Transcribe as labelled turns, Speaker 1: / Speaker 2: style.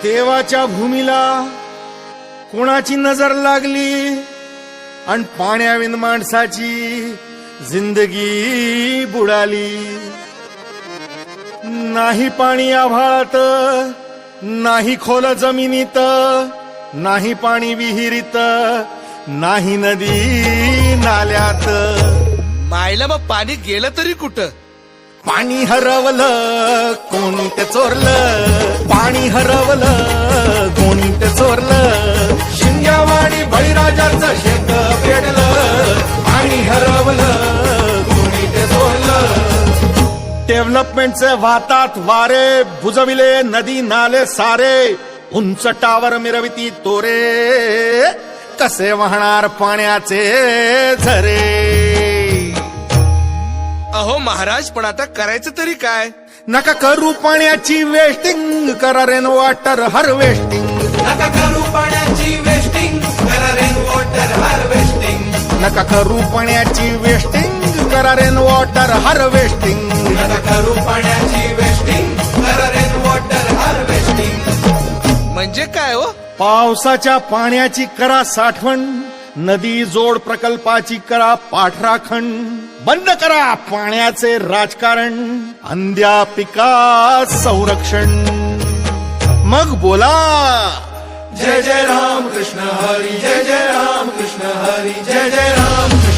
Speaker 1: देवाच्या भूमीला कोणाची नजर लागली आणि पाण्याविन माणसाची जिंदगी बुडाली. नाही पाणी आभाळात, नाही खोल जमिनीत, नाही पाणी विहिरीत, नाही नदी नाल्यात.
Speaker 2: मायला मग पाणी गेलं तरी कुठं?
Speaker 1: पाणी हरवलं कोणी ते चोरलं, पाणी हरवलं कोणी ते चोरलं. शिंग्यावाणी बळीराजाचं शेत पेटलं, पाणी हरवलं कोणी ते चोरलं. डेव्हलपमेंटचे वाहतात वारे, बुजविले नदी नाले सारे, उंच टावर मिरविती तोरे, कसे वाहणार पाण्याचे झरे.
Speaker 2: अहो महाराज, पण आता करायचं तरी काय?
Speaker 1: नका करू पाण्याची वेस्टिंग, करा रेन वॉटर हार्वेस्टिंग.
Speaker 3: नका करू पाण्याची वेस्टिंग, करा रेन वॉटर हार्वेस्टिंग.
Speaker 1: नका करू पाण्याची वेस्टिंग, करा रेन वॉटर हार्वेस्टिंग.
Speaker 3: नका करू पाण्याची वेस्टिंग, करा रेन वॉटर हार्वेस्टिंग.
Speaker 2: म्हणजे काय हो?
Speaker 1: पावसाच्या पाण्याची करा साठवण, नदी जोड प्रकल्पाची करा पाठराखण. बंद करा पाण्याचे राजकारण, अंध्या पिका संरक्षण. मग बोला
Speaker 3: जय जय राम कृष्ण हरी, जय जय राम कृष्ण हरी, जय जय राम कृष्ण